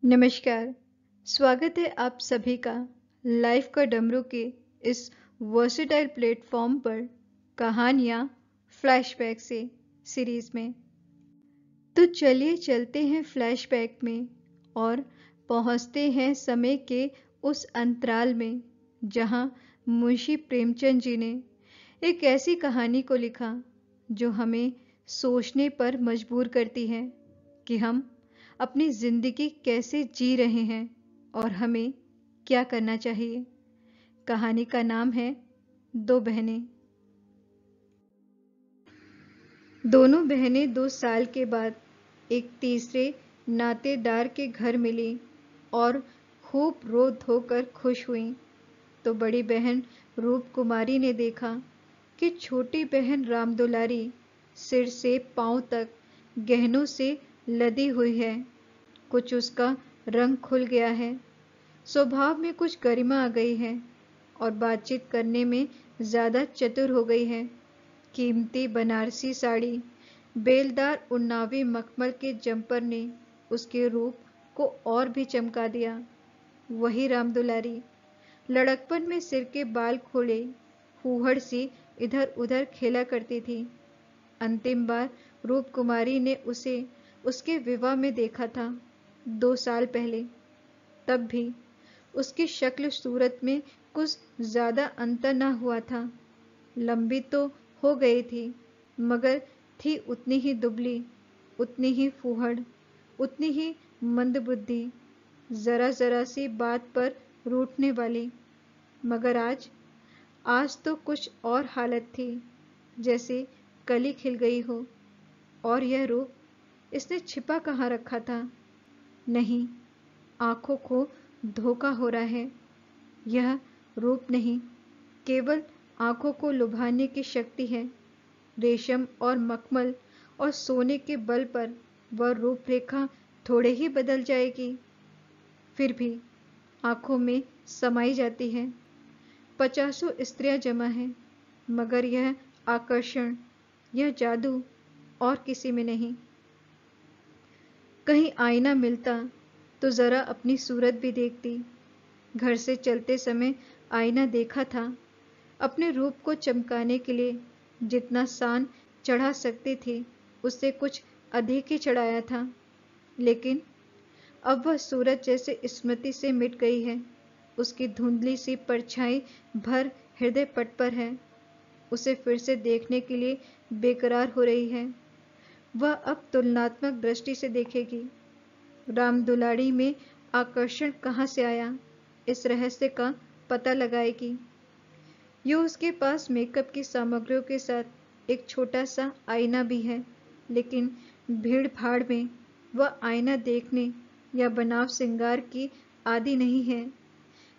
नमस्कार। स्वागत है आप सभी का लाइफ का डमरू के इस वर्सेटाइल प्लेटफॉर्म पर कहानियाँ फ्लैशबैक से सीरीज में। तो चलिए चलते हैं फ्लैशबैक में और पहुँचते हैं समय के उस अंतराल में जहाँ मुंशी प्रेमचंद जी ने एक ऐसी कहानी को लिखा जो हमें सोचने पर मजबूर करती है कि हम अपनी जिंदगी कैसे जी रहे हैं और हमें क्या करना चाहिए। कहानी का नाम है दो बहनें। दोनों बहनें 2 साल के बाद एक तीसरे नातेदार के घर मिली और खूब रो धोकर खुश हुईं। तो बड़ी बहन रूप कुमारी ने देखा कि छोटी बहन रामदुलारी सिर से पांव तक गहनों से लदी हुई है। कुछ उसका रंग खुल गया है, स्वभाव में कुछ गरिमा आ गई है और बातचीत करने में ज्यादा चतुर हो गई है। कीमती बनारसी साड़ी, बेलदार उन्नावी मखमल के जंपर ने उसके रूप को और भी चमका दिया। वही रामदुलारी लड़कपन में सिर के बाल खोले फूहड़ सी इधर उधर खेला करती थी। अंतिम बार रूप कुमारी ने उसे उसके विवाह में देखा था 2 साल पहले। तब भी उसकी शक्ल सूरत में कुछ ज्यादा अंतर न हुआ था। लंबी तो हो गई थी मगर थी उतनी ही दुबली, उतनी ही फूहड़, उतनी ही मंदबुद्धि, जरा जरा सी बात पर रूठने वाली। मगर आज तो कुछ और हालत थी, जैसे कली खिल गई हो। और यह रूप इसने छिपा कहाँ रखा था? नहीं, आंखों को धोखा हो रहा है। यह रूप नहीं, केवल आंखों को लुभाने की शक्ति है। रेशम और मखमल और सोने के बल पर वह रूपरेखा थोड़े ही बदल जाएगी, फिर भी आंखों में समाई जाती है। 50 स्त्रियां जमा हैं, मगर यह आकर्षण, यह जादू और किसी में नहीं। कहीं आईना मिलता तो जरा अपनी सूरत भी देखती। घर से चलते समय आईना देखा था। अपने रूप को चमकाने के लिए जितना सान चढ़ा सकती थी उससे कुछ अधिक ही चढ़ाया था। लेकिन अब वह सूरत जैसे स्मृति से मिट गई है। उसकी धुंधली सी परछाई भर हृदय पट पर है। उसे फिर से देखने के लिए बेकरार हो रही है। वह अब तुलनात्मक दृष्टि से देखेगी। रामदुलारी में आकर्षण कहाँ से आया, इस रहस्य का पता लगाएगी। यो उसके पास मेकअप की सामग्रियों के साथ एक छोटा सा आईना भी है, लेकिन भीड़ भाड़ में वह आईना देखने या बनाव श्रृंगार की आदि नहीं है।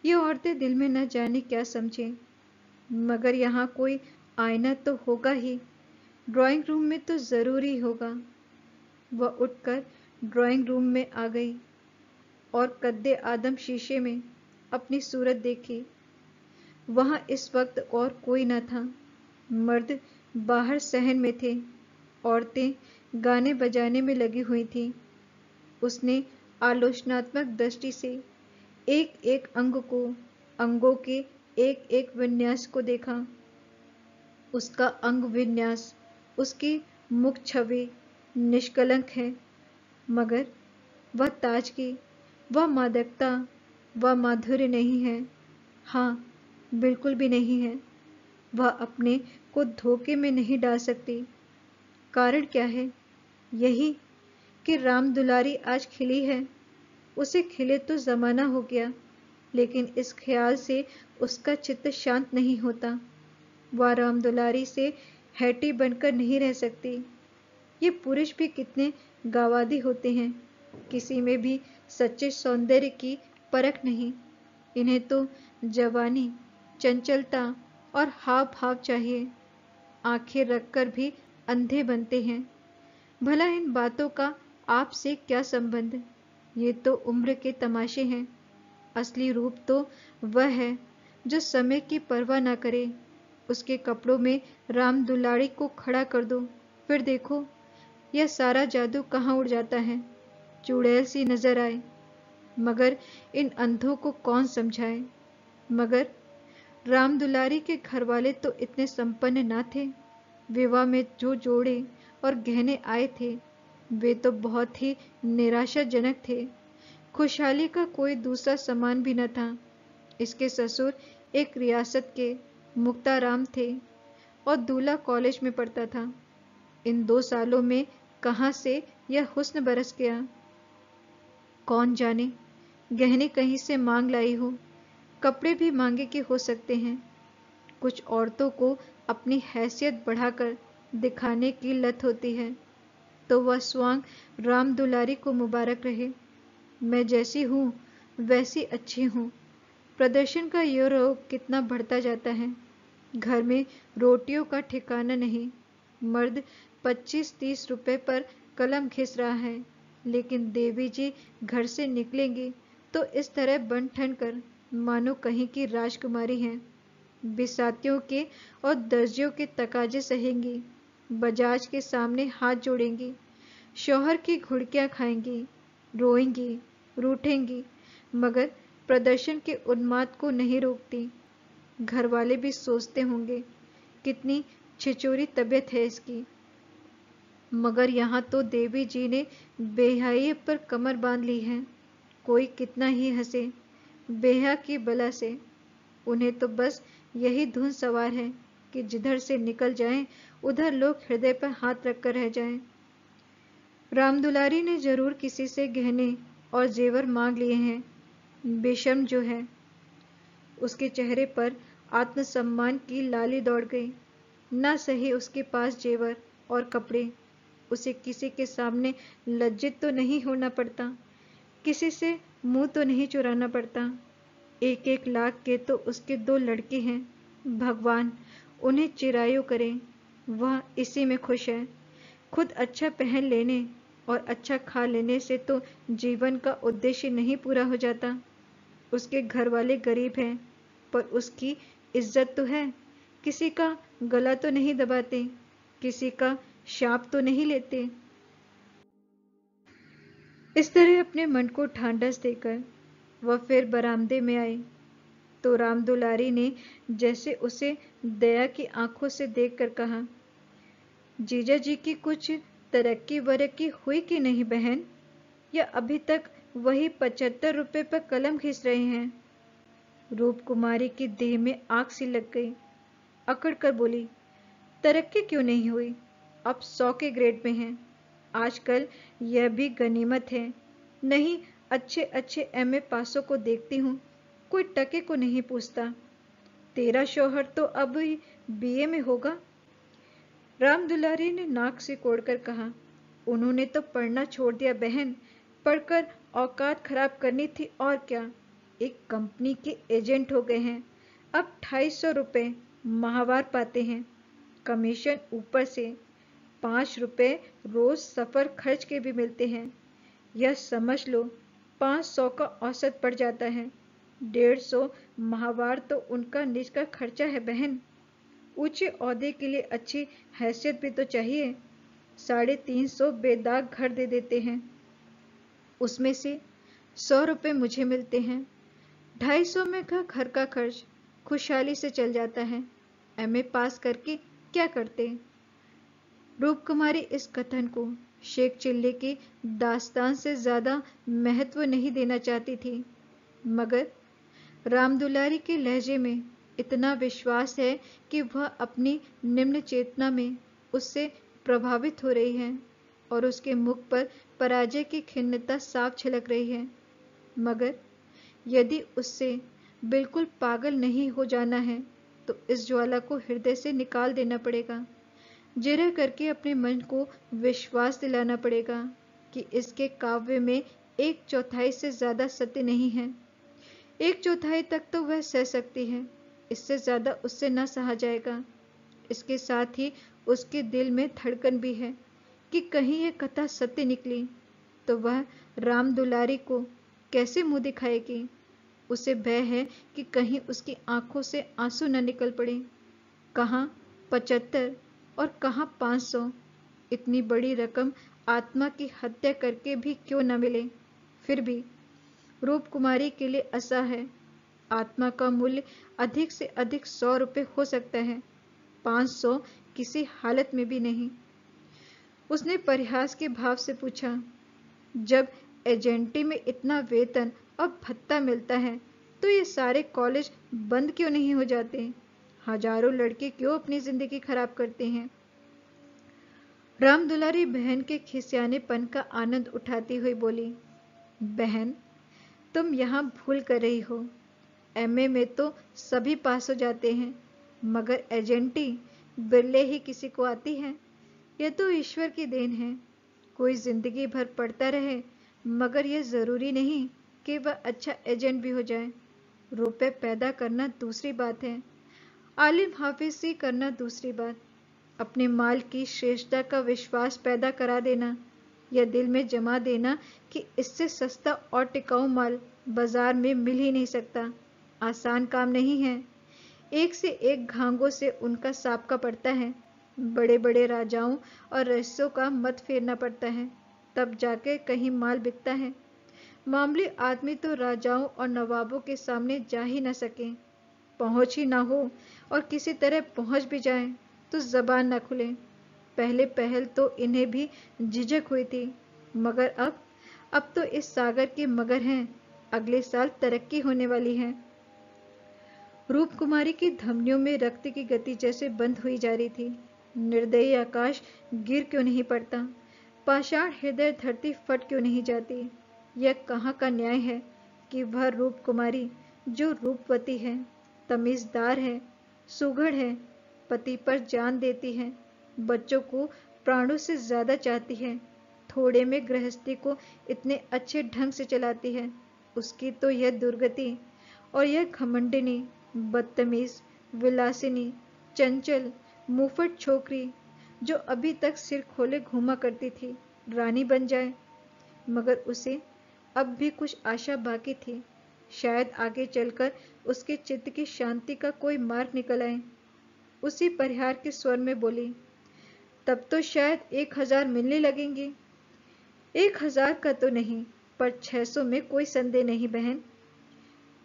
ये औरतें दिल में न जाने क्या समझें, मगर यहाँ कोई आईना तो होगा ही। ड्राइंग रूम में तो जरूरी होगा। वह उठकर ड्राइंग रूम में आ गई और कद्दे आदम शीशे में अपनी सूरत देखी। वहां इस वक्त और कोई न था। मर्द बाहर सहन में थे, औरतें गाने बजाने में लगी हुई थीं। उसने आलोचनात्मक दृष्टि से एक एक अंग को, अंगों के एक एक विन्यास को देखा। उसका अंग विन्यास, उसकी मुख छवि निष्कलंक है, मगर वह ताजगी, वह मादकता, वह माधुर्य नहीं है। हाँ, बिल्कुल भी नहीं है। वह अपने को धोखे में नहीं डाल सकती। कारण क्या है? यही कि रामदुलारी आज खिली है। उसे खिले तो जमाना हो गया, लेकिन इस ख्याल से उसका चित्त शांत नहीं होता। वह रामदुलारी से हैटी बनकर नहीं रह सकती। ये पुरुष भी कितने गावादी होते हैं, किसी में भी सच्चे सौंदर्य की परख नहीं। इन्हें तो जवानी, चंचलता और हाव भाव चाहिए। आंखें रखकर भी अंधे बनते हैं। भला इन बातों का आपसे क्या संबंध? ये तो उम्र के तमाशे हैं। असली रूप तो वह है जो समय की परवाह न करे। उसके कपड़ों में राम दुलारी को खड़ा कर दो, फिर देखो यह सारा जादू कहाँ उड़ जाता है। चुड़ैल सी नजर आए, मगर इन अंधों को कौन समझाए। मगर राम दुलारी के घर वाले तो इतने संपन्न ना थे। विवाह में जो जोड़े और गहने आए थे वे तो बहुत ही निराशाजनक थे। खुशहाली का कोई दूसरा सामान भी न था। इसके ससुर एक रियासत के मुक्ताराम थे और दूल्हा कॉलेज में पढ़ता था। इन 2 सालों में कहाँ से यह हुस्न बरस गया, कौन जाने। गहने कहीं से मांग लाई हो, कपड़े भी मांगे के हो सकते हैं। कुछ औरतों को अपनी हैसियत बढ़ाकर दिखाने की लत होती है, तो वह स्वांग राम दुलारी को मुबारक रहे। मैं जैसी हूँ वैसी अच्छी हूँ। प्रदर्शन का ये रोग कितना बढ़ता जाता है। घर में रोटियों का ठिकाना नहीं। मर्द 25-30 रुपए पर कलम घिस रहा है, लेकिन देवी जी घर से निकलेंगी तो इस तरह बन ठन कर मानो कहीं की राजकुमारी हैं। बिसातियों के और दर्जियों के तकाजे सहेंगी, बजाज के सामने हाथ जोड़ेंगी, शौहर की घुड़कियां खाएंगी, रोएंगी, रूठेंगी, मगर प्रदर्शन के उन्माद को नहीं रोकती। घर वाले भी सोचते होंगे कितनी छिचोरी तबीयत है इसकी। मगर यहाँ तो देवी जी ने बेहयाई पर कमर बांध ली है। कोई कितना ही हंसे बेहा की बला से। उन्हें तो बस यही धुन सवार है कि जिधर से निकल जाएं उधर लोग हृदय पर हाथ रखकर रह जाएं। रामदुलारी ने जरूर किसी से गहने और जेवर मांग लिए हैं। बेशर्म जो है। उसके चेहरे पर आत्मसम्मान की लाली दौड़ गई। ना सही उसके पास जेवर और कपड़े। उसे किसी के सामने लज्जित तो नहीं होना पड़ता, किसी से मुंह तो नहीं चुराना पड़ता। 1-1 लाख के तो उसके 2 लड़के हैं। भगवान उन्हें चिरायु करे। वह इसी में खुश है। खुद अच्छा पहन लेने और अच्छा खा लेने से तो जीवन का उद्देश्य नहीं पूरा हो जाता। उसके घर वाले गरीब हैं, पर उसकी इज्जत तो है। किसी का गला तो नहीं दबाते, किसी का शाप तो नहीं लेते। इस तरह अपने मन को ढांढस देकर वह फिर बरामदे में आई, तो रामदुलारी ने जैसे उसे दया की आंखों से देखकर कहा, जीजा जी की कुछ तरक्की वरक्की हुई कि नहीं बहन, या अभी तक वही 75 रुपए पर कलम घिस रहे हैं। रूप कुमारी की देह में आग सी लग गई। अकड़ कर बोली, तरक्की क्यों नहीं हुई, अब 100 के ग्रेड में हैं। आजकल यह भी गनीमत है। नहीं, अच्छे अच्छे एमए पासों को देखती हूँ, कोई टके को नहीं पूछता। तेरा शौहर तो अब बीए में होगा। राम दुलारी ने नाक से कोड़कर कहा, उन्होंने तो पढ़ना छोड़ दिया बहन, पढ़कर औकात खराब करनी थी और क्या। एक कंपनी के एजेंट हो गए हैं। अब 250 रुपए माहवार पाते हैं, कमीशन ऊपर से। 5 रुपए रोज सफर खर्च के भी मिलते हैं। यह समझ लो 500 का औसत पड़ जाता है। 150 माहवार तो उनका निज का खर्चा है बहन। ऊंचे ओहदे के लिए अच्छी हैसियत भी तो चाहिए। 350 बेदाग घर दे देते हैं, उसमें से 100 रुपए मुझे मिलते हैं। 250 में का घर का खर्च खुशहाली से चल जाता है। एमए पास करके क्या करते। रूपकुमारी इस कथन को शेख चिल्ले की दास्तान से ज्यादा महत्व नहीं देना चाहती थी, मगर रामदुलारी के लहजे में इतना विश्वास है कि वह अपनी निम्न चेतना में उससे प्रभावित हो रही है और उसके मुख पर पराजय की खिन्नता साफ झलक रही है। मगर यदि उससे बिल्कुल पागल नहीं हो जाना है तो इस ज्वाला को हृदय से निकाल देना पड़ेगा। जिरह करके अपने मन को विश्वास दिलाना पड़ेगा कि इसके काव्य में 1/4 से ज्यादा सत्य नहीं है। 1/4 तक तो वह सह सकती है, इससे ज्यादा उससे न सहा जाएगा। इसके साथ ही उसके दिल में धड़कन भी है कि कहीं यह कथा सत्य निकली तो वह राम दुलारी को कैसे मुंह दिखाएगी। उसे भय है कि कहीं उसकी आंखों से आंसू न निकल पड़े। कहाँ 75 और कहाँ 500। इतनी बड़ी रकम आत्मा की हत्या करके भी क्यों न मिले। फिर भी रूप कुमारी के लिए असह्य। आत्मा का मूल्य अधिक से अधिक 100 रुपये हो सकता है, 500 किसी हालत में भी नहीं। उसने परिहास के भाव से पूछा, जब एजेंटी में इतना वेतन और भत्ता मिलता है तो ये सारे कॉलेज बंद क्यों नहीं हो जाते? हजारों लड़के क्यों अपनी जिंदगी खराब करते हैं? राम दुलारी बहन के खिसियानेपन का आनंद उठाती हुई बोली, बहन, तुम यहाँ भूल कर रही हो। एमए में तो सभी पास हो जाते हैं, मगर एजेंटी बिरले ही किसी को आती है। यह तो ईश्वर की देन है। कोई जिंदगी भर पढ़ता रहे, मगर यह जरूरी नहीं कि वह अच्छा एजेंट भी हो जाए। रुपए पैदा करना दूसरी बात है, आलिम हाफिजी करना दूसरी बात। अपने माल की श्रेष्ठता का विश्वास पैदा करा देना, या दिल में जमा देना कि इससे सस्ता और टिकाऊ माल बाजार में मिल ही नहीं सकता, आसान काम नहीं है। एक से एक घांगों से उनका साबका पड़ता है। बड़े बड़े राजाओं और रईसों का मत फेरना पड़ता है, तब जाके कहीं माल बिकता है। मामूली आदमी तो राजाओं और नवाबों के सामने जा ही न सके, पहुंच ही ना हो, और किसी तरह पहुंच भी जाए तो जबान न खुले। पहले पहल तो इन्हें भी झिझक हुई थी, मगर अब तो इस सागर के मगर हैं। अगले साल तरक्की होने वाली है। रूप कुमारी की धमनियों में रक्त की गति जैसे बंद हुई जा रही थी। निर्दयी आकाश गिर क्यों नहीं पड़ता? पाषाण हृदय धरती फट क्यों नहीं जाती? यह कहाँ का न्याय है कि वह रूप कुमारी, जो रूपवती है, तमीजदार है, सुघड़ है, पति पर जान देती है, बच्चों को प्राणों से ज्यादा चाहती है, थोड़े में गृहस्थी को इतने अच्छे ढंग से चलाती है, उसकी तो यह दुर्गति। और यह घमंडिनी, बदतमीज, विलासिनी, चंचल, मुफट छोकरी, जो अभी तक सिर खोले घूमा करती थी, रानी बन जाए। मगर उसे अब भी कुछ आशा बाकी थी। शायद आगे चलकर उसके चित्त की शांति का कोई मार्ग निकल आए। उसी परिहार के स्वर में बोली, तब तो शायद 1000 मिलने लगेंगे। 1000 का तो नहीं, पर 600 में कोई संदेह नहीं बहन।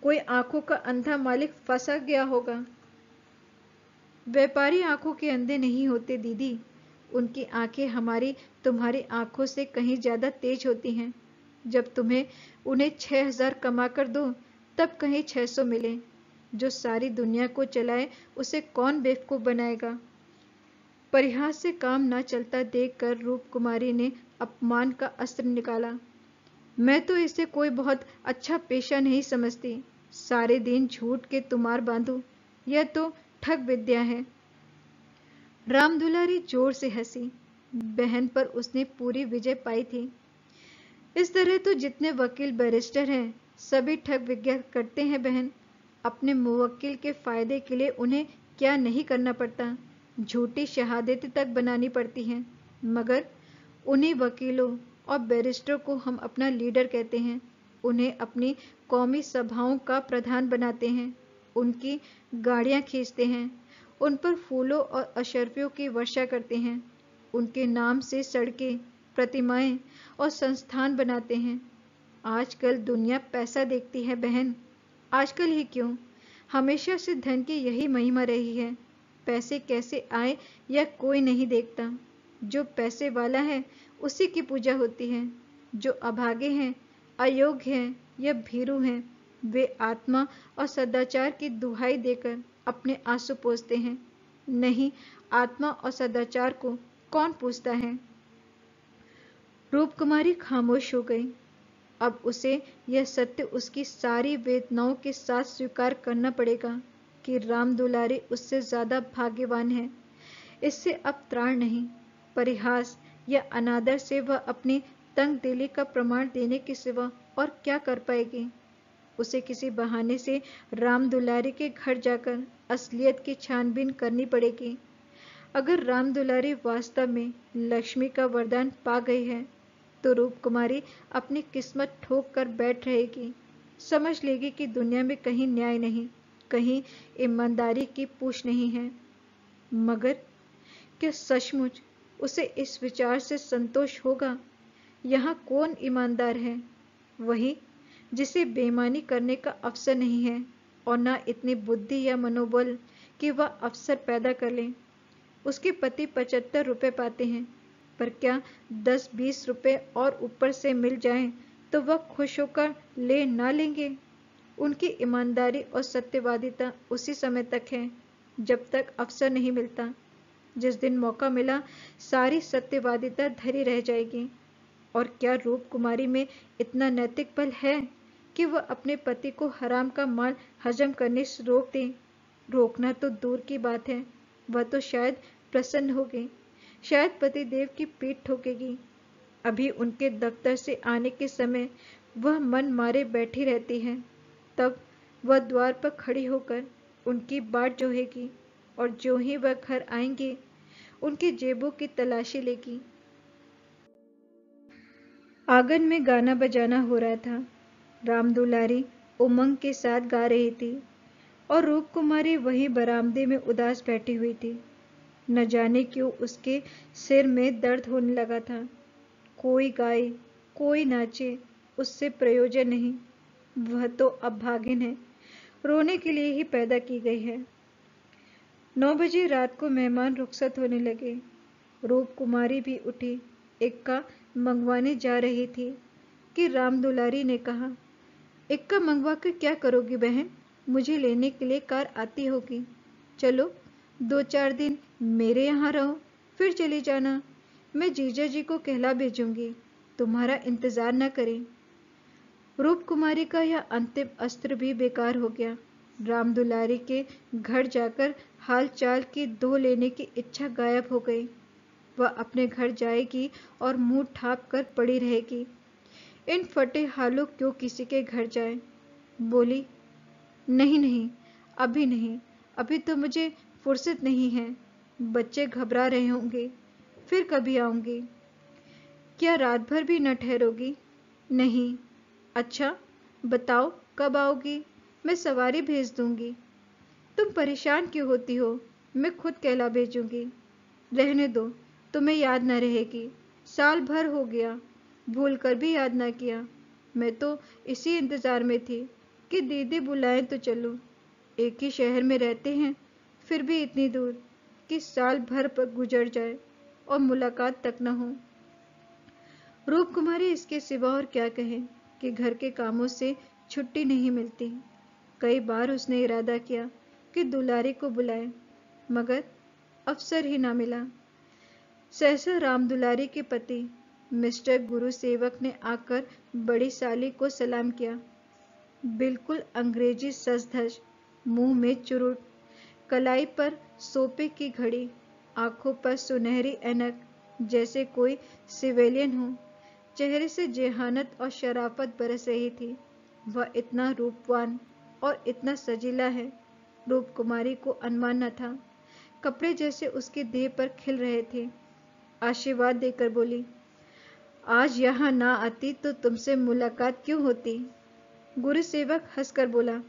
कोई आंखों का अंधा मालिक फंसा गया होगा। व्यापारी आंखों के अंधे नहीं होते दीदी, उनकी आंखें हमारी तुम्हारी आंखों से कहीं ज्यादा तेज होती हैं। जब तुम्हें उन्हें 6000 कमा कर दो, तब कहीं 600 मिले। जो सारी दुनिया को चलाए उसे कौन बेवकूफ बनाएगा? परिहास से काम ना चलता देखकर रूप कुमारी ने अपमान का अस्त्र निकाला। मैं तो इसे कोई बहुत अच्छा पेशा नहीं समझती। सारे दिन झूठ के तुमार बांधू, यह तो ठग विद्या है। राम दुलारी जोर से हंसी। बहन पर उसने पूरी विजय पाई थी। इस तरह तो जितने वकील बैरिस्टर हैं, सभी ठग विद्या करते हैं बहन। अपने मुवक्किल के फायदे के लिए उन्हें क्या नहीं करना पड़ता, झूठी शहादतें तक बनानी पड़ती हैं। मगर उन्हीं वकीलों और बैरिस्टरों को हम अपना लीडर कहते हैं, उन्हें अपनी कौमी सभाओं का प्रधान बनाते हैं, उनकी गाड़ियां खींचते हैं, उन पर फूलों और अशर्फियों की वर्षा करते हैं, उनके नाम से सड़कें, प्रतिमाएं और संस्थान बनाते हैं। आजकल दुनिया पैसा देखती है बहन। आजकल ही क्यों, हमेशा से धन की यही महिमा रही है। पैसे कैसे आए यह कोई नहीं देखता। जो पैसे वाला है उसी की पूजा होती है। जो अभागे हैं, अयोग्य हैं या भीरू हैं, वे आत्मा और सदाचार की दुहाई देकर अपने आंसू पोंछते हैं। नहीं, आत्मा और सदाचार को कौन पूछता है? रूप कुमारी खामोश हो गई। अब उसे यह सत्य उसकी सारी वेदनाओं के साथ स्वीकार करना पड़ेगा कि राम दुलारी उससे ज्यादा भाग्यवान है। इससे अब त्राण नहीं। परिहास या अनादर से वह अपनी तंग दिली का प्रमाण देने के सिवा और क्या कर पाएगी? उसे किसी बहाने से राम दुलारी के घर जाकर असलियत की छानबीन करनी पड़ेगी। अगर राम दुलारी वास्तव में लक्ष्मी का वरदान पा गई है, तो रूप कुमारी अपनी किस्मत ठोक कर बैठ रहेगी। समझ लेगी कि दुनिया में कहीं न्याय नहीं, कहीं ईमानदारी की पूछ नहीं है। मगर क्या सचमुच उसे इस विचार से संतोष होगा? यहाँ कौन ईमानदार है? वही जिसे बेईमानी करने का अवसर नहीं है और ना इतनी बुद्धि या मनोबल कि वह अवसर पैदा कर ले। उसके पति 75 रुपए पाते हैं, पर क्या 10-20 रुपए और ऊपर से मिल जाएं तो वह खुश होकर ले ना लेंगे। उनकी ईमानदारी और सत्यवादिता उसी समय तक है जब तक अवसर नहीं मिलता। जिस दिन मौका मिला सारी सत्यवादिता धरी रह जाएगी। और क्या रूप कुमारी में इतना नैतिक बल है कि वह अपने पति को हराम का माल हजम करने से रोक दे। रोकना तो दूर की बात है, वह तो शायद प्रसन्न होगी, शायद पतिदेव की पीठ ठोकेगी। अभी उनके दफ्तर से आने के समय वह मन मारे बैठी रहती है, तब वह द्वार पर खड़ी होकर उनकी बाट जोहेगी और जो ही वह घर आएंगे उनकी जेबों की तलाशी लेगी। आंगन में गाना बजाना हो रहा था। राम दुलारी उमंग के साथ गा रही थी और रूप कुमारी वहीं बरामदे में उदास बैठी हुई थी। न जाने क्यों उसके सिर में दर्द होने लगा था। कोई गाए कोई नाचे उससे प्रयोजन नहीं, वह तो अब भागिन है, रोने के लिए ही पैदा की गई है। 9 बजे रात को मेहमान रुखसत होने लगे। रूप कुमारी भी उठी इक्का मंगवाने जा रही थी कि राम दुलारी ने कहा, इक्का मंगवा कर क्या करोगी बहन, मुझे लेने के लिए कार आती होगी। चलो 2-4 दिन मेरे यहाँ रहो, फिर चली जाना। मैं जीजा जी को कहला भेजूंगी, तुम्हारा इंतजार न करें। रूप कुमारी का यह अंतिम अस्त्र भी बेकार हो गया। राम दुलारी के घर जाकर हाल चाल की धो लेने की इच्छा गायब हो गई। वह अपने घर जाएगी और मुंह ठाप कर पड़ी रहेगी। इन फटे हालों क्यों किसी के घर जाए। बोली, नहीं नहीं, अभी नहीं, अभी तो मुझे फुर्सत नहीं है। बच्चे घबरा रहे होंगे, फिर कभी आऊंगी। क्या रात भर भी न ठहरोगी? नहीं। अच्छा बताओ कब आओगी, मैं सवारी भेज दूंगी। तुम परेशान क्यों होती हो, मैं खुद कहला भेजूंगी। रहने दो, तुम्हें याद न रहेगी, साल भर हो गया, भूल कर भी याद न किया। मैं तो इसी इंतजार में थी कि दीदी बुलाएं तो चलो। एक ही शहर में रहते हैं, फिर भी इतनी दूर कि साल भर पर गुजर जाए और मुलाकात तक न हो। रूप कुमारी इसके सिवा और क्या कहे कि घर के कामों से छुट्टी नहीं मिलती। कई बार उसने इरादा किया कि दुलारी को बुलाए, मगर अवसर ही ना मिला। सहसा राम दुलारी के पति मिस्टर गुरु सेवक ने आकर बड़ी साली को सलाम किया। बिल्कुल अंग्रेजी सज धज, मुंह में चुरुट, कलाई पर सोपे की घड़ी, आंखों पर सुनहरी ऐनक, जैसे कोई सिविलियन हो। चेहरे से जेहानत और शराफत बरस रही थी। वह इतना रूपवान और इतना सजीला है, रूप कुमारी को अनुमान न था। कपड़े जैसे उसकी देह पर खिल रहे थे। आशीर्वाद देकर बोली, आज यहाँ ना आती तो तुमसे मुलाकात क्यों होती। गुरु सेवक हंसकर बोला,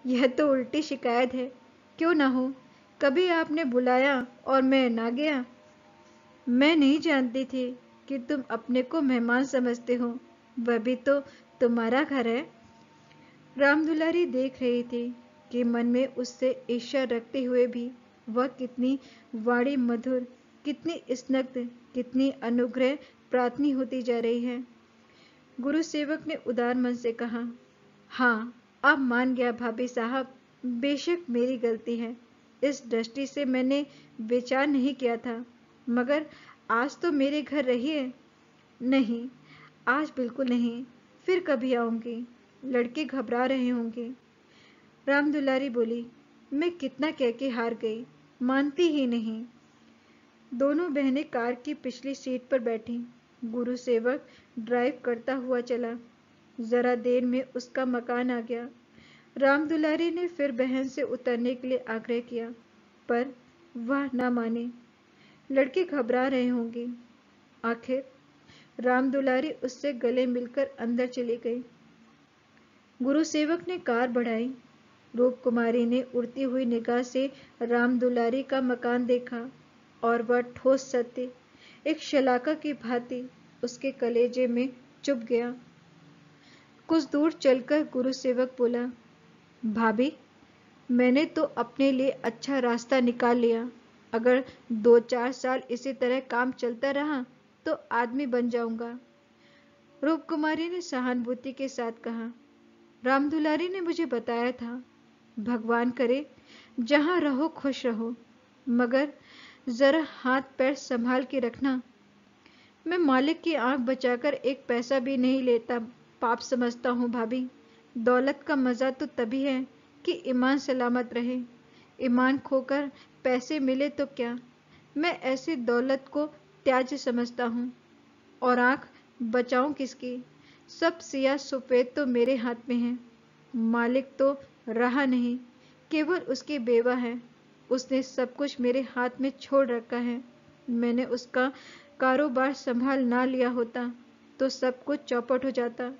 यह तो उल्टी शिकायत है, क्यों ना हो। कभी आपने बुलाया और मैं ना गया। मैं नहीं जानती थी कि तुम अपने को मेहमान समझते हो, वह भी तो तुम्हारा घर है। रामदुलारी देख रही थी कि मन में उससे ईर्ष्या रखते हुए भी वह कितनी वाणी मधुर, कितनी स्निग्ध, कितनी अनुग्रह प्रार्थनी होती जा रही है। गुरु सेवक ने उदार मन से कहा, हाँ अब मान गया भाभी साहब, बेशक मेरी गलती है। इस दृष्टि से मैंने विचार नहीं किया था, मगर आज तो मेरे घर रहिए। नहीं, आज बिल्कुल नहीं, फिर कभी आऊंगी। लड़के घबरा रहे होंगे। रामदुलारी बोली, मैं कितना कह के हार गई, मानती ही नहीं। दोनों बहनें कार की पिछली सीट पर बैठी। गुरु सेवक ड्राइव करता हुआ चला। जरा देर में उसका मकान आ गया। रामदुलारी ने फिर बहन से उतरने के लिए आग्रह किया, पर वह ना माने। लड़के घबरा रहे होंगे। आखिर रामदुलारी उससे गले मिलकर अंदर चली गई। गुरु सेवक ने कार बढ़ाई। रूप कुमारी ने उड़ती हुई निगाह से रामदुलारी का मकान देखा और वह ठोस सत्य एक शलाका की भांति उसके कलेजे में चुभ गया। कुछ दूर चलकर गुरु सेवक बोला, भाभी, मैंने तो अपने लिए अच्छा रास्ता निकाल लिया। अगर 2-4 साल इसी तरह काम चलता रहा तो आदमी बन जाऊंगा। रूप कुमारी ने सहानुभूति के साथ कहा, राम दुलारी ने मुझे बताया था, भगवान करे जहां रहो खुश रहो, मगर जरा हाथ पैर संभाल के रखना। मैं मालिक की आंख बचाकर एक पैसा भी नहीं लेता, पाप समझता हूँ भाभी। दौलत का मजा तो तभी है कि ईमान सलामत रहे। ईमान खोकर पैसे मिले तो क्या, मैं ऐसी दौलत को त्याज्य समझता हूँ। और आंख बचाऊं किसकी? सब सिया सफेद तो मेरे हाथ में है। मालिक तो रहा नहीं, केवल उसकी बेवा है। उसने सब कुछ मेरे हाथ में छोड़ रखा है। मैंने उसका कारोबार संभाल ना लिया होता तो सब कुछ चौपट हो जाता।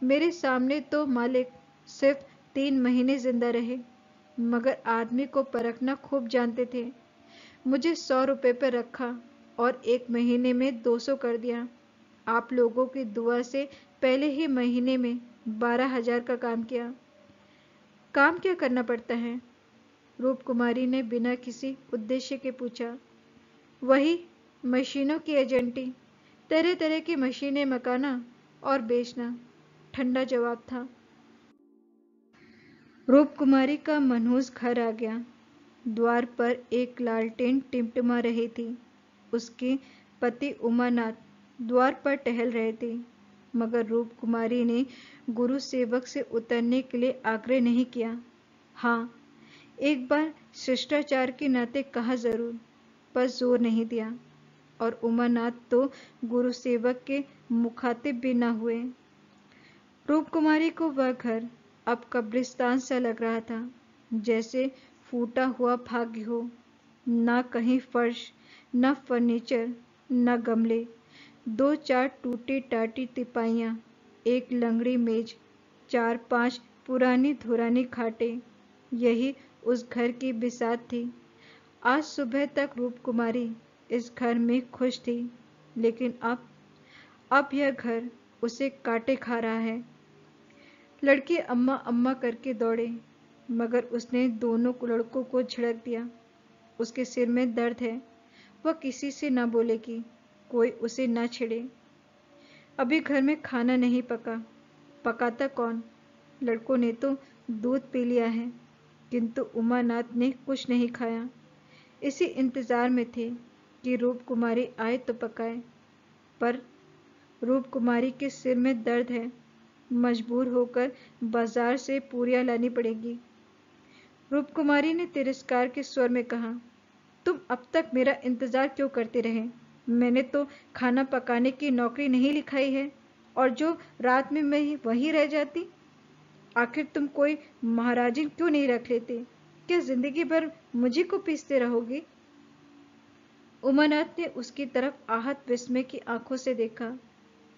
मेरे सामने तो मालिक सिर्फ 3 महीने जिंदा रहे, मगर आदमी को परखना खूब जानते थे। मुझे 100 रुपए पर रखा और 1 महीने में 200 कर दिया। आप लोगों की दुआ से पहले ही महीने में 12,000 का काम किया। काम क्या करना पड़ता है? रूप कुमारी ने बिना किसी उद्देश्य के पूछा। वही मशीनों की एजेंटी, तरह तरह की मशीनें मंगाना और बेचना, ठंडा जवाब था। रूप कुमारी का मनहूस घर आ गया। द्वार पर एक लालटेन टिमटिमा रही थी। उसके पति उमानाथ द्वार पर टहल रहे थे, मगर रूप कुमारी ने गुरु सेवक से उतरने के लिए आग्रह नहीं किया। हाँ, एक बार शिष्टाचार के नाते कहा जरूर, पर जोर नहीं दिया। और उमानाथ तो गुरु सेवक के मुखातिब भी न हुए। रूप कुमारी को वह घर अब कब्रिस्तान सा लग रहा था, जैसे फूटा हुआ भाग्य हो। ना कहीं फर्श, न फर्नीचर, न गमले, 2-4 टूटी टाटी तिपाइयाँ, एक लंगड़ी मेज, 4-5 पुरानी धुरानी खाटें, यही उस घर की बिसात थी। आज सुबह तक रूप कुमारी इस घर में खुश थी, लेकिन अब यह घर उसे काटे खा रहा है। लड़के अम्मा अम्मा करके दौड़े, मगर उसने दोनों लड़कों को झिड़क दिया। उसके सिर में दर्द है, वह किसी से न बोलेगी, कोई उसे न छेड़े। अभी घर में खाना नहीं पका, पकाता कौन? लड़कों ने तो दूध पी लिया है, किंतु उमानाथ ने कुछ नहीं खाया। इसी इंतजार में थे कि रूप कुमारी आए तो पकाए, पर रूप कुमारी के सिर में दर्द है, मजबूर होकर बाजार से पूरियां लानी पड़ेगी। रूप कुमारी ने तिरस्कार के स्वर में कहा, तुम अब तक मेरा इंतजार क्यों करते रहे? मैंने तो खाना पकाने की नौकरी नहीं लिखाई है, और जो रात में मैं वहीं रह जाती। आखिर तुम कोई महाराजिन क्यों नहीं रख लेते? क्या जिंदगी भर मुझी को पीसते रहोगी? उमानाथ ने उसकी तरफ आहत विस्मय की आंखों से देखा।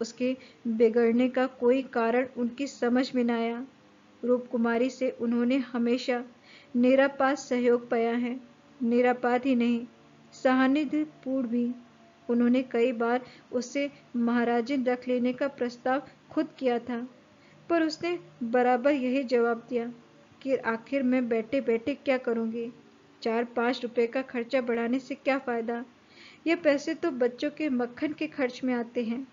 उसके बिगड़ने का कोई कारण उनकी समझ में न आया। रूप कुमारी से उन्होंने हमेशा निरापात सहयोग पाया है। निरापात ही नहीं, सहानुभूतिपूर्ण भी। उन्होंने कई बार उससे महाराजिन रख लेने का प्रस्ताव खुद किया था, पर उसने बराबर यही जवाब दिया कि आखिर मैं बैठे बैठे क्या करूंगी? 4-5 रुपए का खर्चा बढ़ाने से क्या फायदा? ये पैसे तो बच्चों के मक्खन के खर्च में आते हैं।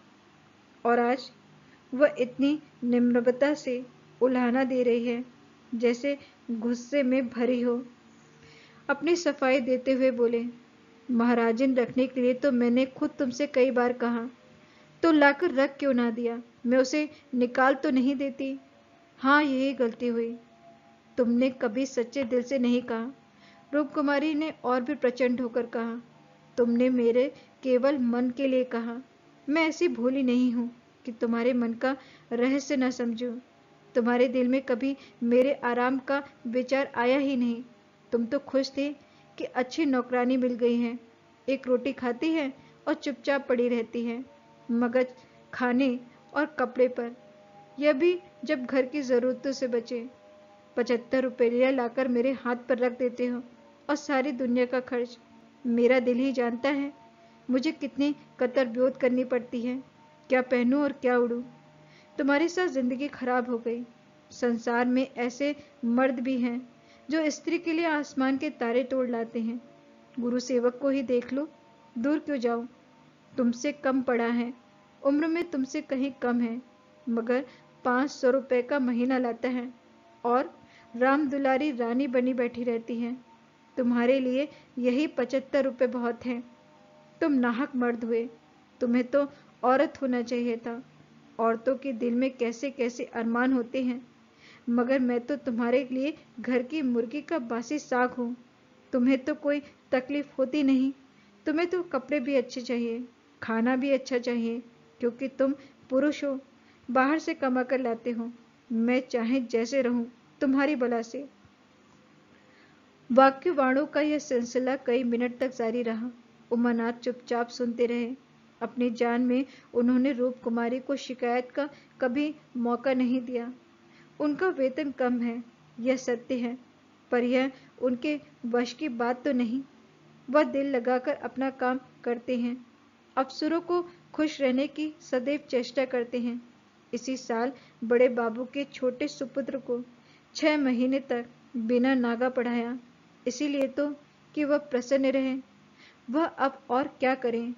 और आज वह इतनी निम्रता से उल्हाना दे रही है, जैसे गुस्से में भरी हो। अपनी सफाई देते हुए बोले, महाराजिन रखने के लिए तो मैंने खुद तुमसे कई बार कहा, तो लाकर रख क्यों ना दिया? मैं उसे निकाल तो नहीं देती। हाँ, यही गलती हुई। तुमने कभी सच्चे दिल से नहीं कहा। रूप कुमारी ने और भी प्रचंड होकर कहा, तुमने मेरे केवल मन के लिए कहा। मैं ऐसी भोली नहीं हूं कि तुम्हारे मन का रहस्य न समझूं। तुम्हारे दिल में कभी मेरे आराम का विचार आया ही नहीं। तुम तो खुश थे कि अच्छी नौकरानी मिल गई है, एक रोटी खाती है और चुपचाप पड़ी रहती है, मगज खाने और कपड़े पर, यह भी जब घर की जरूरतों से बचे। 75 रुपये लाकर मेरे हाथ पर रख देते हो, और सारी दुनिया का खर्च। मेरा दिल ही जानता है मुझे कितनी कतर ब्योत करनी पड़ती है, क्या पहनूं और क्या उड़ूं। तुम्हारे साथ जिंदगी खराब हो गई। संसार में ऐसे मर्द भी हैं जो स्त्री के लिए आसमान के तारे तोड़ लाते हैं। गुरु सेवक को ही देख लो, दूर क्यों जाओ? तुमसे कम पड़ा है, उम्र में तुमसे कहीं कम है, मगर 500 रुपए का महीना लाता है और राम दुलारी रानी बनी बैठी रहती है। तुम्हारे लिए यही 75 रुपए बहुत हैं। तुम नाहक मर्द हुए, तुम्हें तो औरत होना चाहिए था। औरतों के दिल में कैसे कैसे अरमान होते हैं, मगर मैं तो तुम्हारे लिए घर की मुर्गी का बासी साग हूँ। तुम्हें तो कोई तकलीफ होती नहीं। तुम्हें तो कपड़े भी अच्छे चाहिए, खाना भी अच्छा चाहिए, क्योंकि तुम पुरुष हो, बाहर से कमा कर लाते हो। मैं चाहे जैसे रहूं तुम्हारी बला से। वाक्यवाणों का यह सिलसिला कई मिनट तक जारी रहा। उमानाथ चुपचाप सुनते रहे। अपनी जान में उन्होंने रूप कुमारी को शिकायत का कभी मौका नहीं दिया। उनका वेतन कम है, यह सत्य है, पर यह उनके वश की बात तो नहीं। वह दिल लगाकर अपना काम करते हैं, अफसरों को खुश रहने की सदैव चेष्टा करते हैं। इसी साल बड़े बाबू के छोटे सुपुत्र को 6 महीने तक बिना नागा पढ़ाया, इसीलिए तो कि वह प्रसन्न रहे। वह अब और क्या करें?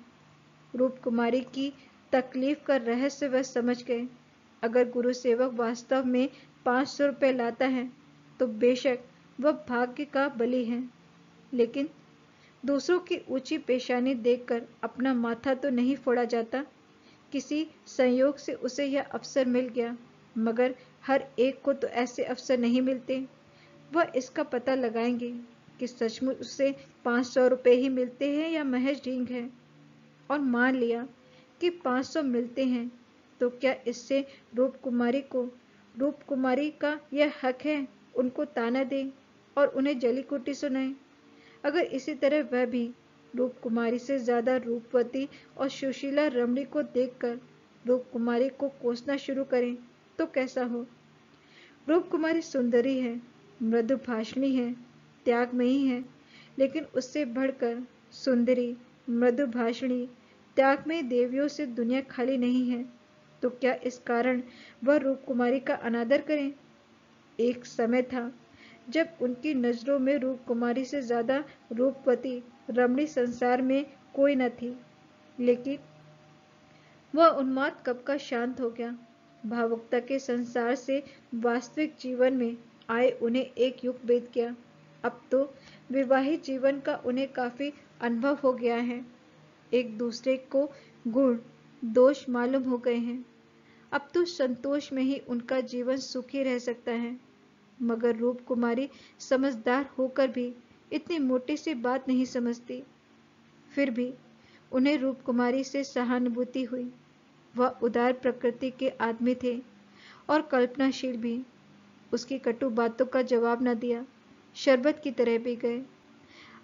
रूप कुमारी की तकलीफ का रहस्य वह समझ गए। अगर गुरु सेवक वास्तव में 500 रुपये लाता है तो बेशक वह भाग्य का बली है, लेकिन दूसरों की ऊंची पेशानी देखकर अपना माथा तो नहीं फोड़ा जाता। किसी संयोग से उसे यह अवसर मिल गया, मगर हर एक को तो ऐसे अवसर नहीं मिलते। वह इसका पता लगाएंगे कि सचमुच उसे 500 रुपये ही मिलते हैं या महज ढींग है। और मान लिया कि 500 मिलते हैं, तो क्या इससे रूप कुमारी का यह हक है उनको ताना दे और उन्हें जली कुटी सुनाए? अगर इसी तरह वह भी रूप कुमारी से ज्यादा रूपवती और सुशीला रमणी को देखकर रूप कुमारी को कोसना शुरू करें तो कैसा हो? रूप कुमारी सुंदरी है, मृदु भाषणी है, त्यागमयी है, लेकिन उससे बढ़कर सुंदरी, मृदु भाषणी, त्यागमयी देवियों से दुनिया खाली नहीं है। तो क्या इस कारण वह रूप कुमारी का अनादर करें? एक समय था जब उनकी नजरों में रूप कुमारी से ज्यादा रूपवती रमणी संसार में कोई न थी, लेकिन वह उन्माद कब का शांत हो गया। भावुकता के संसार से वास्तविक जीवन में आए उन्हें एक युग बीत गया। अब तो विवाहित जीवन का उन्हें काफी अनुभव हो गया है। एक दूसरे को गुण दोष मालूम हो गए हैं। अब तो संतोष में ही उनका जीवन सुखी रह सकता है। मगर रूप कुमारी समझदार होकर भी इतनी मोटी सी बात नहीं समझती। फिर भी उन्हें रूप कुमारी से सहानुभूति हुई। वह उदार प्रकृति के आदमी थे और कल्पनाशील भी। उसकी कटु बातों का जवाब न दिया, शरबत की तरह पी गए।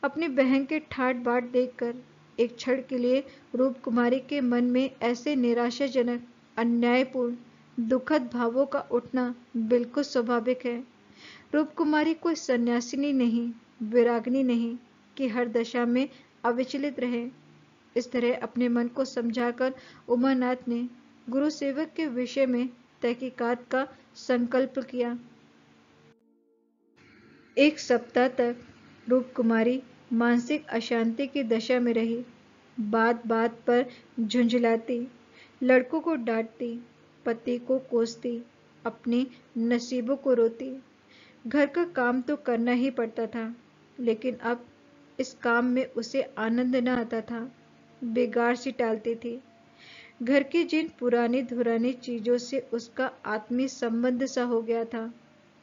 अपनी बहन के ठाट बाट देखकर एक क्षण के लिए रूप कुमारी के मन में ऐसे निराशाजनक, अन्यायपूर्ण, दुखद भावों का उठना बिल्कुल स्वाभाविक है। रूप कुमारी कोई सन्यासिनी नहीं, विरागनी नहीं कि हर दशा में अविचलित रहे। इस तरह अपने मन को समझाकर उमानाथ ने गुरु सेवक के विषय में तहकीकात का संकल्प किया। एक सप्ताह तक रूप कुमारी मानसिक अशांति की दशा में रही। बात बात पर झुंझलाती, लड़कों को डांटती, पति को कोसती, अपने नसीबों को रोती। घर का काम तो करना ही पड़ता था, लेकिन अब इस काम में उसे आनंद न आता था। बेगार सी टालती थी। घर की जिन पुरानी धुरानी चीजों से उसका आत्मीय संबंध सा हो गया था,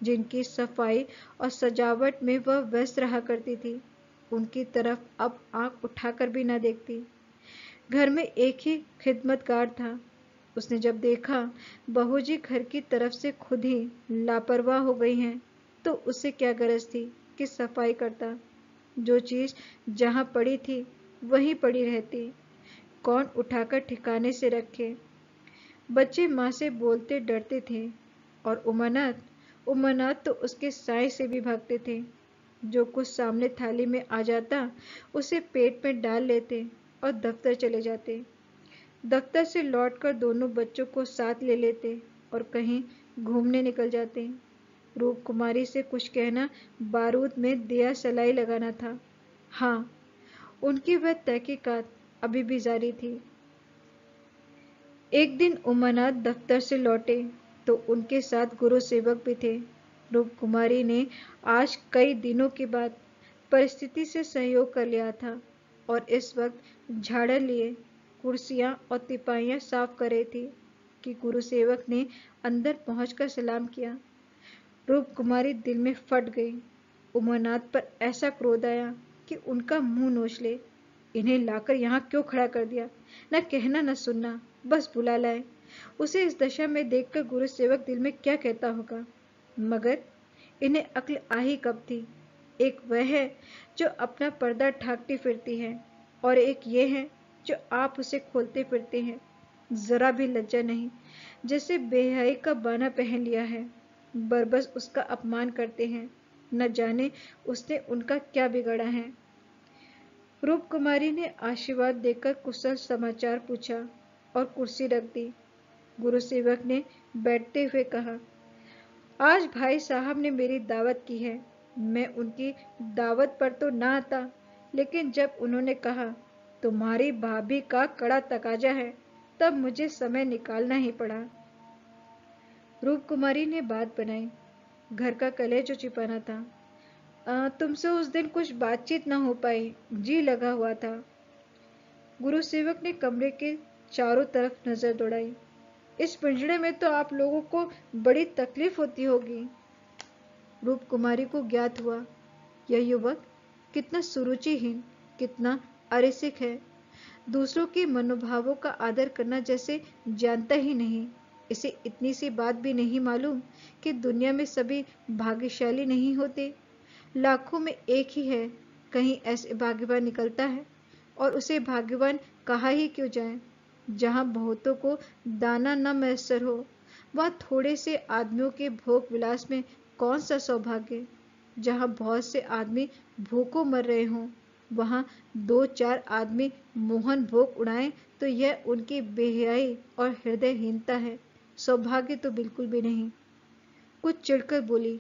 जिनकी सफाई और सजावट में वह व्यस्त रहा करती थी, उनकी तरफ अब आंख उठाकर भी न देखती। घर में एक ही खिदमतगार था। उसने जब देखा बहू जी घर की तरफ से खुद ही लापरवाह हो गई हैं, तो उसे क्या गरज थी कि सफाई करता। जो चीज जहां पड़ी थी वहीं पड़ी रहती, कौन उठाकर ठिकाने से रखे। बच्चे माँ से बोलते डरते थे और उमानाथ तो उसके साय से भी भागते थे। जो कुछ सामने थाली में आ जाता उसे पेट में डाल लेते और दफ्तर चले जाते। दफ्तर से लौटकर दोनों बच्चों को साथ ले लेते और कहीं घूमने निकल जाते। रूप कुमारी से कुछ कहना बारूद में दिया सलाई लगाना था। हाँ, उनकी वह तहकीकात अभी भी जारी थी। एक दिन उमानाथ दफ्तर से लौटे तो उनके साथ गुरु सेवक भी थे। रूप कुमारी ने आज कई दिनों के बाद परिस्थिति से सहयोग कर लिया था और इस वक्त झाड़न लिए कुर्सियां और तिपाहियां साफ कर रही थी कि गुरु सेवक ने अंदर पहुंचकर सलाम किया। रूप कुमारी दिल में फट गई। उमानाथ पर ऐसा क्रोध आया कि उनका मुंह नोच ले। इन्हें लाकर यहाँ क्यों खड़ा कर दिया? न कहना न सुनना, बस बुला लाए। उसे इस दशा में देखकर गुरु सेवक दिल में क्या कहता होगा, मगर इन्हें अक्ल आ ही कब थी। एक वह है जो अपना पर्दा ढांकती फिरती है और एक ये है जो आप उसे खोलते फिरते हैं। जरा भी लज्जा नहीं, जैसे बेहयाई का बाना पहन लिया है। बरबस उसका अपमान करते हैं। न जाने उसने उनका क्या बिगाड़ा है। रूप कुमारी ने आशीर्वाद देकर कुशल समाचार पूछा और कुर्सी रख दी। गुरु सेवक ने बैठते हुए कहा, आज भाई साहब ने मेरी दावत की है। मैं उनकी दावत पर तो ना आता, लेकिन जब उन्होंने कहा तुम्हारी भाभी का कड़ा तकाजा है, तब मुझे समय निकालना ही पड़ा। रूप कुमारी ने बात बनाई, घर का कलह जो छिपाना था। तुमसे उस दिन कुछ बातचीत ना हो पाई, जी लगा हुआ था। गुरु सेवक ने कमरे के चारों तरफ नजर दौड़ाई। इस पिंजड़े में तो आप लोगों को बड़ी तकलीफ होती होगी। रूप कुमारी को ज्ञात हुआ यह युवक कितना सुरुचिहीन, कितना अरसिक है। दूसरों के मनोभावों का आदर करना जैसे जानता ही नहीं। इसे इतनी सी बात भी नहीं मालूम कि दुनिया में सभी भाग्यशाली नहीं होते। लाखों में एक ही है कहीं ऐसे भाग्यवान निकलता है, और उसे भाग्यवान कहा ही क्यों जाए। जहां बहुतों को दाना न मैसर हो, वहां थोड़े से आदमियों के भोग विलास में कौन सा सौभाग्य। जहां बहुत से आदमी भूखों मर रहे हों, वहां दो चार आदमी मोहन भोग उड़ाएं तो यह उनकी बेहयाई और हृदयहीनता है। सौभाग्य तो बिल्कुल भी नहीं। कुछ चिढ़कर बोली,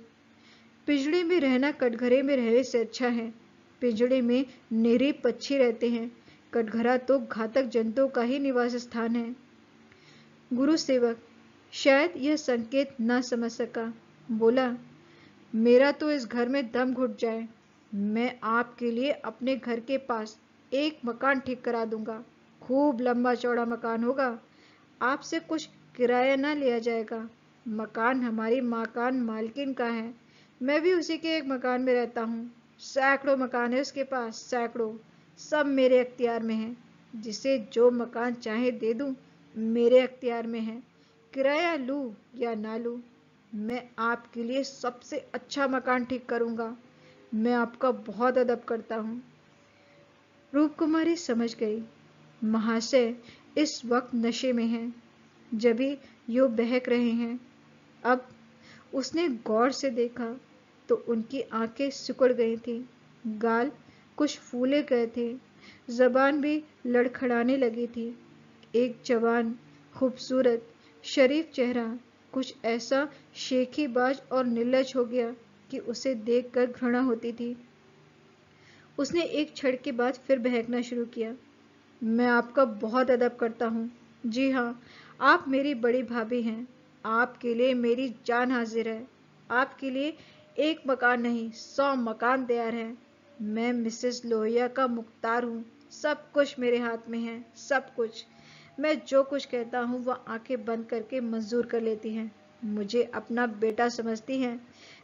पिंजड़े में रहना कटघरे में रहने से अच्छा है। पिंजड़े में निरीह पक्षी रहते हैं, कटघरा तो घातक जंतुओं का ही निवास स्थान है। गुरु सेवक शायद यह संकेत न समझ सका। बोला, मेरा तो इस घर में दम घुट जाए। मैं आपके लिए अपने घर के पास एक मकान ठीक करा दूंगा। खूब लंबा चौड़ा मकान होगा। आपसे कुछ किराया ना लिया जाएगा। मकान हमारी मकान मालकिन का है। मैं भी उसी के एक मकान में रहता हूँ। सैकड़ों मकान है उसके पास, सैकड़ों। सब मेरे अख्तियार में है। जिसे जो मकान चाहे दे दूं, मेरे अख्तियार में है। किराया लूं या ना लूं, मैं आपके लिए सबसे अच्छा मकान ठीक करूंगा। मैं आपका बहुत अदब करता हूँ। रूप कुमारी समझ गई, महाशय इस वक्त नशे में हैं, जभी यो बहक रहे हैं। अब उसने गौर से देखा तो उनकी आंखें सिकुड़ गई थीं, गाल कुछ फूले गए थे, जबान भी लड़खड़ाने लगी थी। एक जवान, खूबसूरत, शरीफ चेहरा कुछ ऐसा शेखीबाज और निर्लज हो गया कि उसे देखकर घृणा होती थी। उसने एक क्षण के बाद फिर बहकना शुरू किया। मैं आपका बहुत अदब करता हूँ। जी हाँ, आप मेरी बड़ी भाभी हैं। आपके लिए मेरी जान हाजिर है। आपके लिए एक मकान नहीं, 100 मकान तैयार हैं। मैं मिसेस लोहिया का मुख्तार हूँ। सब कुछ मेरे हाथ में है, सब कुछ। मैं जो कुछ कहता हूँ वह आंखें बंद करके मंजूर कर लेती हैं। मुझे अपना बेटा समझती हैं।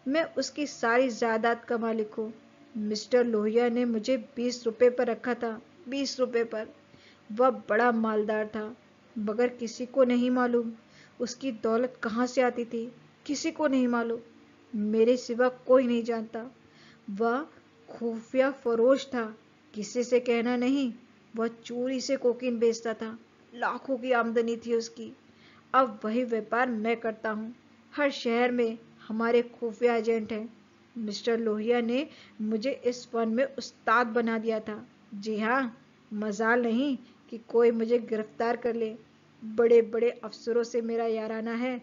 मैं उसकी सारी जायदाद का मालिक हूँ। मिस्टर लोहिया ने मुझे 20 रुपए पर रखा था, 20 रुपए पर। वह बड़ा मालदार था, मगर किसी को नहीं मालूम उसकी दौलत कहाँ से आती थी। किसी को नहीं मालूम, मेरे सिवा कोई नहीं जानता। वह खुफिया फरोश था, किसी से कहना नहीं। वह चोरी से कोकीन बेचता था, लाखों की आमदनी थी उसकी। अब वही व्यापार मैं करता हूँ। हर शहर में हमारे खुफिया एजेंट हैं। मिस्टर लोहिया ने मुझे इस फन में उस्ताद बना दिया था। जी हाँ, मजाल नहीं कि कोई मुझे गिरफ्तार कर ले। बड़े बड़े अफसरों से मेरा याराना है।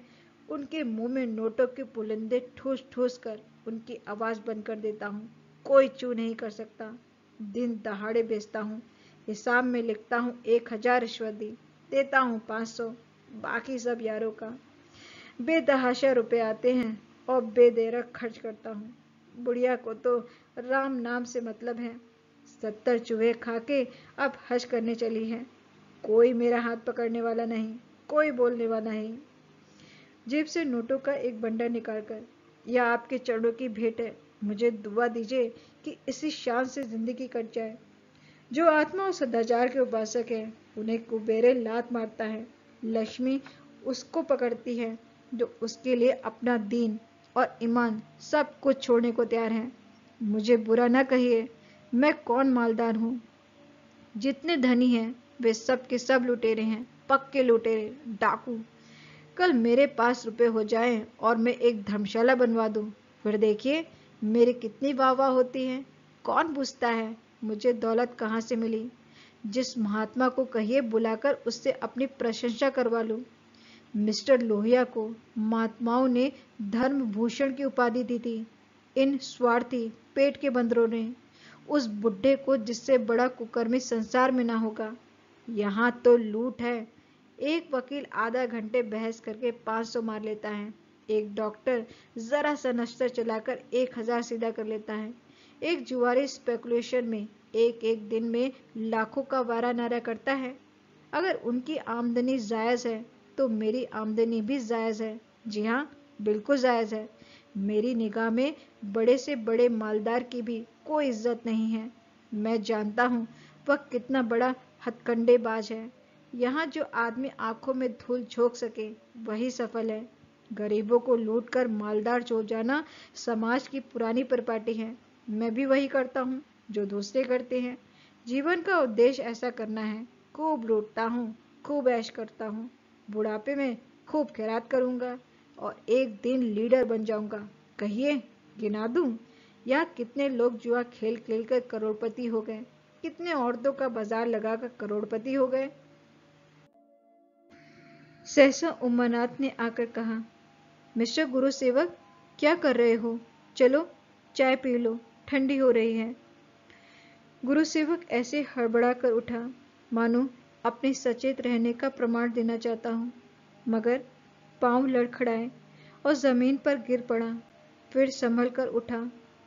उनके मुंह में नोटों के पुलिंदे ठूस ठूस कर उनकी आवाज बंद कर देता हूँ। कोई चू नहीं कर सकता। दिन दहाड़े बेचता हूँ, हिसाब में लिखता हूँ 1000 रिश्वत दी, देता हूँ 500, बाकी सब यारों का। बेतहाशा रुपए आते हैं और बेदेरक खर्च करता हूँ। बुढ़िया को तो राम नाम से मतलब है। 70 चूहे खा के अब हज करने चली है। कोई मेरा हाथ पकड़ने वाला नहीं, कोई बोलने वाला नहीं। जेब से नोटों का एक बंडल निकालकर, यह आपके चरणों की भेंट है, मुझे दुआ दीजिए कि इसी शान से जिंदगी कट जाए। जो आत्मा और सदाचार के उपासक है, उन्हें कुबेरे लात मारता है, लक्ष्मी उसको पकड़ती है जो उसके लिए अपना दीन और ईमान सब कुछ छोड़ने को तैयार है। मुझे बुरा ना कहिए, मैं कौन मालदार हूँ। जितने धनी हैं वे सब के सब लुटेरे हैं, पक्के लुटेरे, डाकू। कल मेरे पास रुपए हो जाएं और मैं एक धर्मशाला बनवा दूं, फिर देखिए मेरी कितनी वाह वाह होती है। कौन पूछता है मुझे दौलत कहाँ से मिली। जिस महात्मा को कहिए बुलाकर उससे अपनी प्रशंसा करवा लूं। मिस्टर लोहिया को महात्माओं ने धर्म भूषण की उपाधि दी थी। इन स्वार्थी पेट के बंदरों ने। उस बुड्ढे को जिससे बड़ा कुकर्मी संसार में ना होगा। यहाँ तो लूट है। एक वकील आधा घंटे बहस करके 500 मार लेता है। एक डॉक्टर जरा सा नश्तर चलाकर 1000 सीधा कर लेता है। एक जुआरी स्पेकुलेशन में एक एक दिन में लाखों का वारा नारा करता है। अगर उनकी आमदनी जायज है तो मेरी आमदनी भी जायज है। जी हाँ, बिल्कुल जायज है। मेरी निगाह में बड़े से बड़े मालदार की भी कोई इज्जत नहीं है। मैं जानता हूँ वह कितना बड़ा हथकंडेबाज है। यहाँ जो आदमी आंखों में धूल झोंक सके वही सफल है। गरीबों को लूट कर मालदार हो जाना समाज की पुरानी परिपाटी है। मैं भी वही करता हूँ जो दूसरे करते हैं। जीवन का उद्देश्य ऐसा करना है। खूब लूटता हूँ, खूब ऐश करता हूँ। बुढ़ापे में खूब खैरात करूंगा और एक दिन लीडर बन जाऊंगा। कहिए, गिना दूं? या कितने लोग जुआ खेल खेल कर करोड़पति हो गए, कितने औरतों का बाजार लगाकर करोड़पति हो गए। सहसा उमानाथ ने आकर कहा, मिस्टर गुरु सेवक, क्या कर रहे हो? चलो चाय पी लो, ठंडी हो रही है। गुरु सेवक ऐसे हड़बड़ा कर उठा मानो अपने सचेत रहने का प्रमाण देना चाहता हूँ, मगर पांव लड़खड़ाए और जमीन पर गिर पड़ा। फिर संभल कर उठा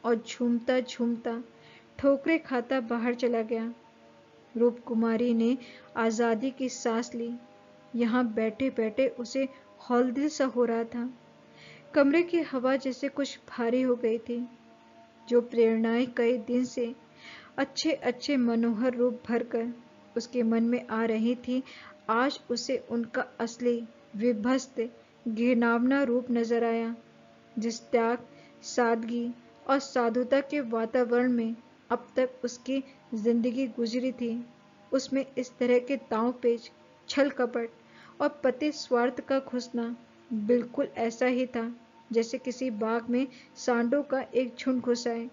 और झूमता झूमता ठोकरे खाता बाहर चला गया। रूप कुमारी ने आजादी की सांस ली। यहाँ बैठे बैठे उसे हौलदिल सा हो रहा था। कमरे की हवा जैसे कुछ भारी हो गई थी। जो प्रेरणाएं कई दिन से अच्छे अच्छे मनोहर रूप भरकर उसके मन में आ रही थी, आज उसे उनका असली विभत्स घिनौना रूप नजर आया। जिस त्याग, सादगी और साधुता के वातावरण में अब तक उसकी जिंदगी गुजरी थी, उसमें इस तरह के दांव पेच, छल कपट और पति स्वार्थ का घुसना बिल्कुल ऐसा ही था जैसे किसी बाग में सांडों का एक झुंड घुस आए।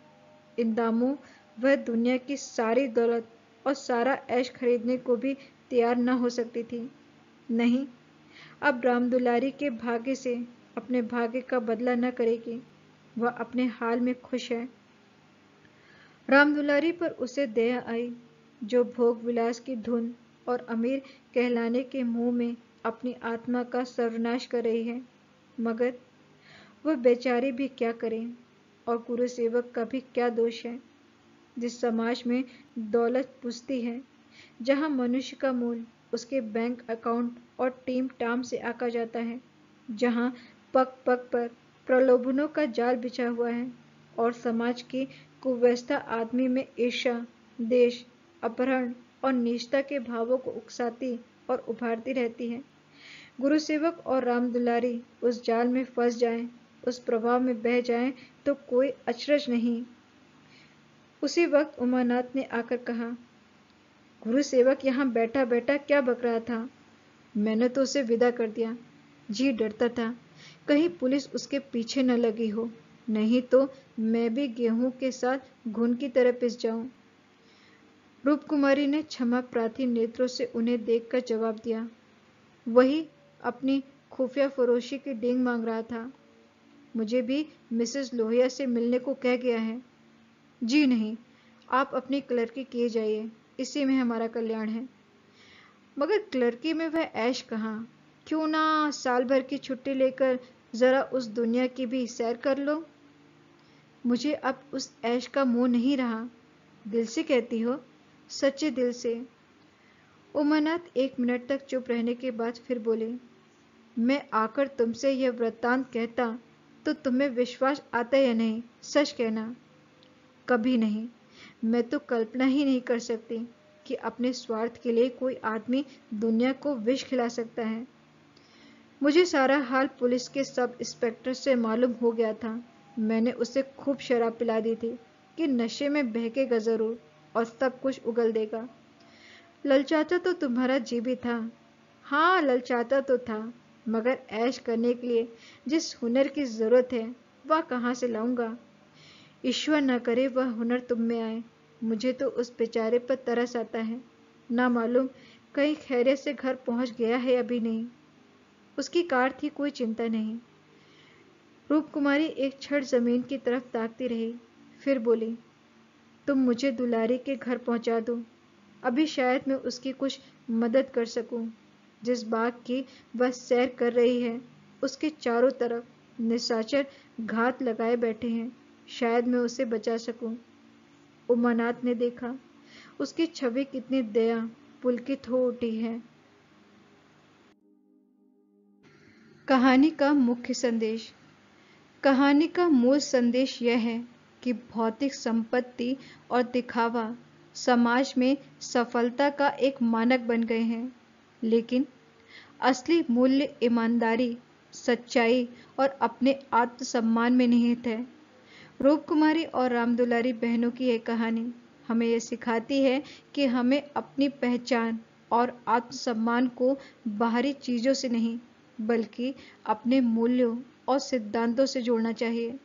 इन दामों वह दुनिया की सारी दौलत और सारा ऐश खरीदने को भी तैयार न हो सकती थी। नहीं, अब रामदुलारी के भाग्य से अपने भाग्य का बदला न करेगी। वह अपने हाल में खुश है। रामदुलारी पर उसे दया आई, जो भोग विलास की धुन और अमीर कहलाने के मुंह में अपनी आत्मा का सर्वनाश कर रही है। मगर वह बेचारी भी क्या करे, और गुरु सेवक का भी क्या दोष है। जिस समाज में दौलत पुसती है, जहां मनुष्य का मूल उसके बैंक अकाउंट और टीम टाम से आका जाता है, जहां पग पग पर प्रलोभनों का जाल बिछा हुआ है और समाज की कुव्यवस्था आदमी में ईर्ष्या, देश, अपहरण और नीचता के भावों को उकसाती और उभारती रहती है, गुरुसेवक और रामदुलारी उस जाल में फंस जाएं, उस प्रभाव में बह जाएं, तो कोई अचरज नहीं। उसी वक्त उमानाथ ने आकर कहा, गुरु सेवक यहाँ बैठा बैठा क्या बक रहा था? मैंने तो उसे विदा कर दिया। जी डरता था कहीं पुलिस उसके पीछे न लगी हो, नहीं तो मैं भी गेहूं के साथ घुन की तरह पिस जाऊं। रूपकुमारी ने क्षमा प्रार्थी नेत्रों से उन्हें देखकर जवाब दिया, वही अपनी खुफिया फरोशी की डींग मांग रहा था। मुझे भी मिसेस लोहिया से मिलने को कह गया है। जी नहीं, आप अपनी क्लर्की किए जाइए, इसी में हमारा कल्याण है। मगर क्लर्की में वह ऐश कहाँ? क्यों ना साल भर की छुट्टी लेकर जरा उस दुनिया की भी सैर कर लो। मुझे अब उस ऐश का मोह नहीं रहा। दिल से कहती हो? सच्चे दिल से। उमानाथ 1 मिनट तक चुप रहने के बाद फिर बोले, मैं आकर तुमसे यह वृत्तांत कहता तो तुम्हें विश्वास आता या नहीं? सच कहना। कभी नहीं। मैं तो कल्पना ही नहीं कर सकती कि अपने स्वार्थ के लिए कोई आदमी दुनिया को विष खिला सकता है। मुझे सारा हाल पुलिस के सब इंस्पेक्टर से मालूम हो गया था। मैंने उसे खूब शराब पिला दी थी कि नशे में बहकेगा जरूर और सब कुछ उगल देगा। ललचाता तो तुम्हारा जी भी था। हाँ, ललचाता तो था, मगर ऐश करने के लिए जिस हुनर की जरूरत है वह कहाँ से लाऊंगा? ईश्वर न करे वह हुनर तुम में आए। मुझे तो उस बेचारे पर तरस आता है। ना मालूम कहीं खैरियत से घर पहुंच गया है अभी नहीं। उसकी कार थी, कोई चिंता नहीं। रूपकुमारी एक क्षण जमीन की तरफ ताकती रही, फिर बोली, तुम मुझे दुलारी के घर पहुंचा दो। अभी शायद मैं उसकी कुछ मदद कर सकूं। जिस बाग की वह सैर कर रही है उसके चारों तरफ निशाचर घात लगाए बैठे हैं। शायद मैं उसे बचा सकूं। उमानाथ ने देखा, उसकी छवि कितनी दया पुलकित हो उठी है। कहानी का मुख्य संदेश। कहानी का मूल संदेश यह है कि भौतिक संपत्ति और दिखावा समाज में सफलता का एक मानक बन गए हैं, लेकिन असली मूल्य ईमानदारी, सच्चाई और अपने आत्मसम्मान में निहित है। रूपकुमारी और रामदुलारी बहनों की यह कहानी हमें यह सिखाती है कि हमें अपनी पहचान और आत्मसम्मान को बाहरी चीजों से नहीं, बल्कि अपने मूल्यों और सिद्धांतों से जोड़ना चाहिए।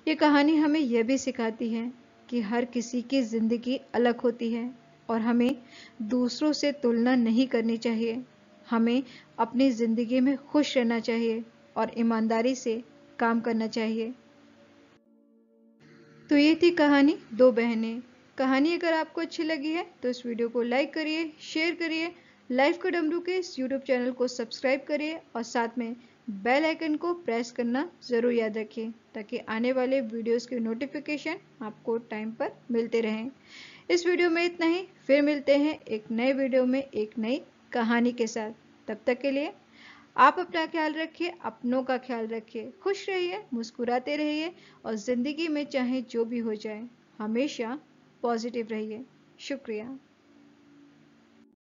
ये कहानी हमें यह भी सिखाती है कि हर किसी की जिंदगी अलग होती है और हमें दूसरों से तुलना नहीं करनी चाहिए। हमें अपनी जिंदगी में खुश रहना चाहिए और ईमानदारी से काम करना चाहिए। तो ये थी कहानी दो बहनें। कहानी अगर आपको अच्छी लगी है तो इस वीडियो को लाइक करिए, शेयर करिए, लाइफ का डमरू के इस यूट्यूब चैनल को सब्सक्राइब करिए और साथ में बेल आइकन को प्रेस करना ज़रूर याद रखिए ताकि आने वाले वीडियोस के नोटिफिकेशन आपको टाइम पर मिलते रहें। इस वीडियो में इतना ही, फिर मिलते हैं एक नए वीडियो में एक नई कहानी के साथ। तब तक के लिए आप अपना ख्याल रखिए, अपनों का ख्याल रखिए, खुश रहिए, मुस्कुराते रहिए और ज़िंदगी में चाहे जो भी हो जाए हमेशा पॉजिटिव रहिए। शुक्रिया।